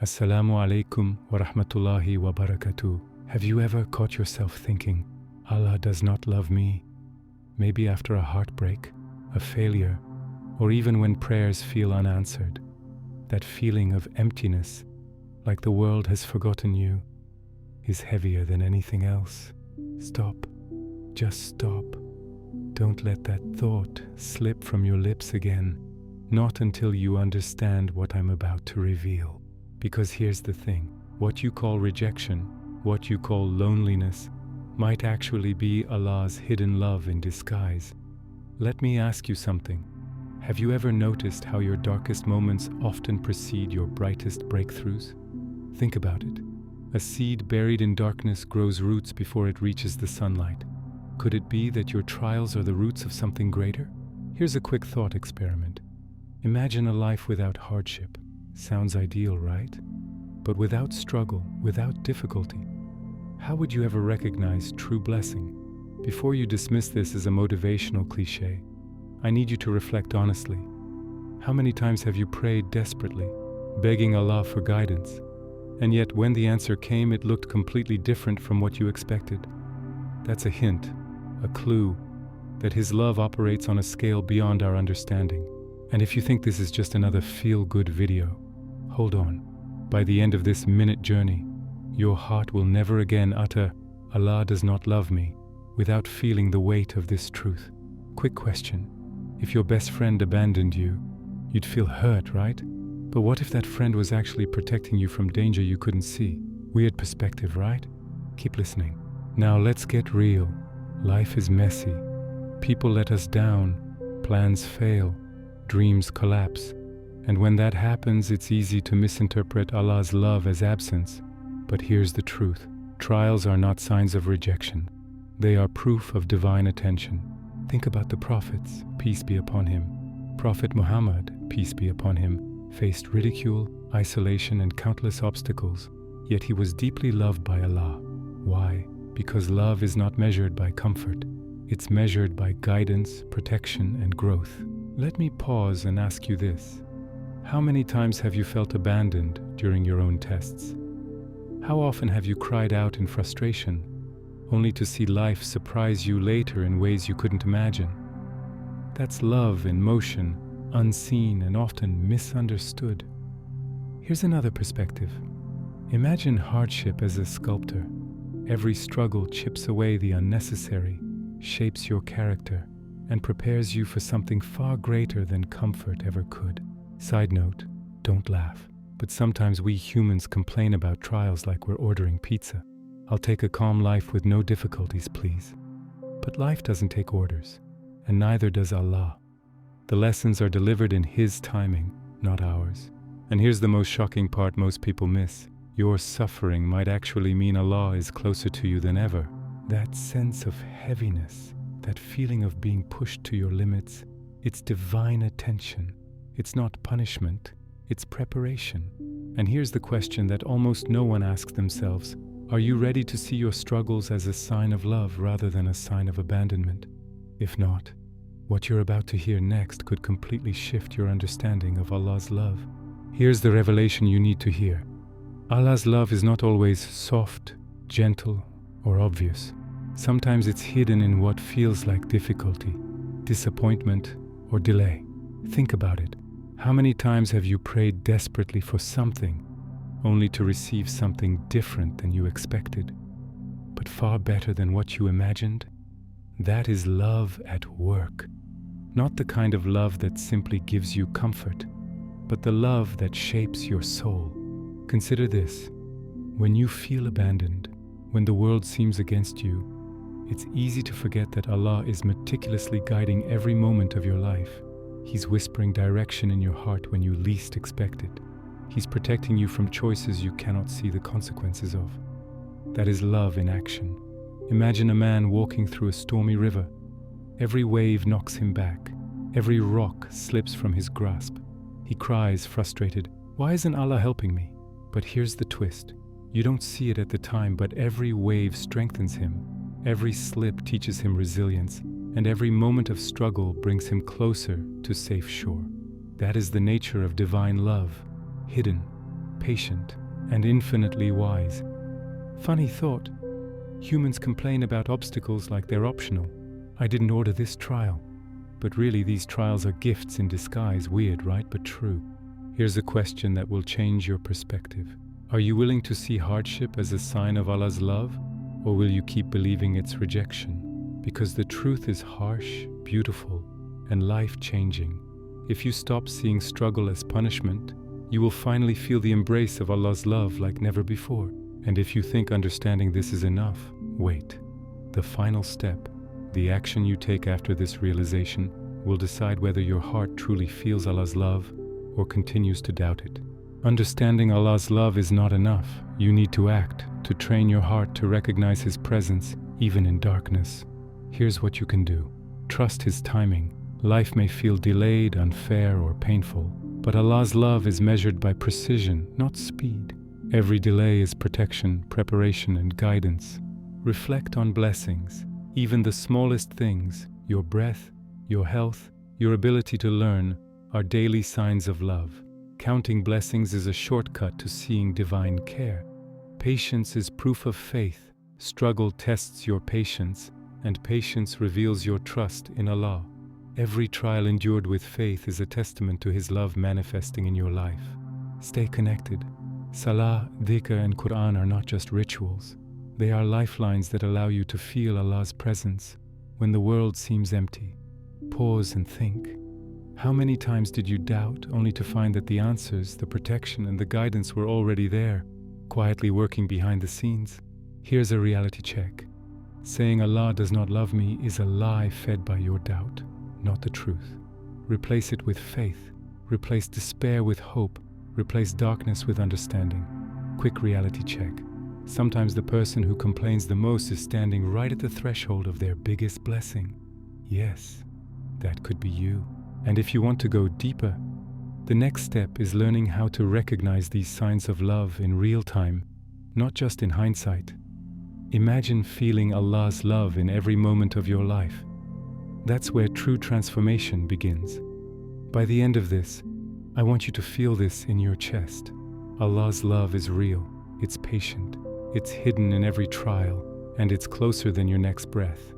Assalamu alaikum wa rahmatullahi wa barakatuh. Have you ever caught yourself thinking, Allah does not love me? Maybe after a heartbreak, a failure, or even when prayers feel unanswered. That feeling of emptiness, like the world has forgotten you, is heavier than anything else. Stop. Just stop. Don't let that thought slip from your lips again. Not until you understand what I'm about to reveal. Because here's the thing, what you call rejection, what you call loneliness, might actually be Allah's hidden love in disguise. Let me ask you something. Have you ever noticed how your darkest moments often precede your brightest breakthroughs? Think about it. A seed buried in darkness grows roots before it reaches the sunlight. Could it be that your trials are the roots of something greater? Here's a quick thought experiment. Imagine a life without hardship. Sounds ideal, right? But without struggle, without difficulty, how would you ever recognize true blessing? Before you dismiss this as a motivational cliché, I need you to reflect honestly. How many times have you prayed desperately, begging Allah for guidance, and yet when the answer came, it looked completely different from what you expected? That's a hint, a clue, that His love operates on a scale beyond our understanding. And if you think this is just another feel-good video, hold on. By the end of this minute journey, your heart will never again utter, Allah does not love me, without feeling the weight of this truth. Quick question. If your best friend abandoned you, you'd feel hurt, right? But what if that friend was actually protecting you from danger you couldn't see? Weird perspective, right? Keep listening. Now let's get real. Life is messy. People let us down. Plans fail. Dreams collapse. And when that happens, it's easy to misinterpret Allah's love as absence. But here's the truth. Trials are not signs of rejection. They are proof of divine attention. Think about the prophets, peace be upon him. Prophet Muhammad, peace be upon him, faced ridicule, isolation, and countless obstacles. Yet he was deeply loved by Allah. Why? Because love is not measured by comfort. It's measured by guidance, protection, and growth. Let me pause and ask you this. How many times have you felt abandoned during your own tests? How often have you cried out in frustration, only to see life surprise you later in ways you couldn't imagine? That's love in motion, unseen and often misunderstood. Here's another perspective. Imagine hardship as a sculptor. Every struggle chips away the unnecessary, shapes your character, and prepares you for something far greater than comfort ever could. Side note, don't laugh, but sometimes we humans complain about trials like we're ordering pizza. I'll take a calm life with no difficulties, please. But life doesn't take orders, and neither does Allah. The lessons are delivered in His timing, not ours. And here's the most shocking part most people miss. Your suffering might actually mean Allah is closer to you than ever. That sense of heaviness, that feeling of being pushed to your limits, it's divine attention. It's not punishment, it's preparation. And here's the question that almost no one asks themselves. Are you ready to see your struggles as a sign of love rather than a sign of abandonment? If not, what you're about to hear next could completely shift your understanding of Allah's love. Here's the revelation you need to hear. Allah's love is not always soft, gentle, or obvious. Sometimes it's hidden in what feels like difficulty, disappointment, or delay. Think about it. How many times have you prayed desperately for something, only to receive something different than you expected, but far better than what you imagined? That is love at work. Not the kind of love that simply gives you comfort, but the love that shapes your soul. Consider this. When you feel abandoned, when the world seems against you, it's easy to forget that Allah is meticulously guiding every moment of your life. He's whispering direction in your heart when you least expect it. He's protecting you from choices you cannot see the consequences of. That is love in action. Imagine a man walking through a stormy river. Every wave knocks him back. Every rock slips from his grasp. He cries, frustrated, "Why isn't Allah helping me?" But here's the twist. You don't see it at the time, but every wave strengthens him. Every slip teaches him resilience, and every moment of struggle brings him closer to safe shore. That is the nature of divine love, hidden, patient, and infinitely wise. Funny thought. Humans complain about obstacles like they're optional. I didn't order this trial. But really, these trials are gifts in disguise. Weird, right? But true. Here's a question that will change your perspective. Are you willing to see hardship as a sign of Allah's love, or will you keep believing its rejection? Because the truth is harsh, beautiful, and life-changing. If you stop seeing struggle as punishment, you will finally feel the embrace of Allah's love like never before. And if you think understanding this is enough, wait. The final step, the action you take after this realization, will decide whether your heart truly feels Allah's love or continues to doubt it. Understanding Allah's love is not enough. You need to act, to train your heart to recognize His presence, even in darkness. Here's what you can do. Trust His timing. Life may feel delayed, unfair, or painful, but Allah's love is measured by precision, not speed. Every delay is protection, preparation, and guidance. Reflect on blessings, even the smallest things, your breath, your health, your ability to learn, are daily signs of love. Counting blessings is a shortcut to seeing divine care. Patience is proof of faith. Struggle tests your patience, and patience reveals your trust in Allah. Every trial endured with faith is a testament to His love manifesting in your life. Stay connected. Salah, dhikr, and Quran are not just rituals. They are lifelines that allow you to feel Allah's presence when the world seems empty. Pause and think. How many times did you doubt only to find that the answers, the protection, and the guidance were already there, quietly working behind the scenes? Here's a reality check. Saying Allah does not love me is a lie fed by your doubt, not the truth. Replace it with faith. Replace despair with hope. Replace darkness with understanding. Quick reality check. Sometimes the person who complains the most is standing right at the threshold of their biggest blessing. Yes, that could be you. And if you want to go deeper, the next step is learning how to recognize these signs of love in real time, not just in hindsight. Imagine feeling Allah's love in every moment of your life. That's where true transformation begins. By the end of this, I want you to feel this in your chest. Allah's love is real, it's patient, it's hidden in every trial, and it's closer than your next breath.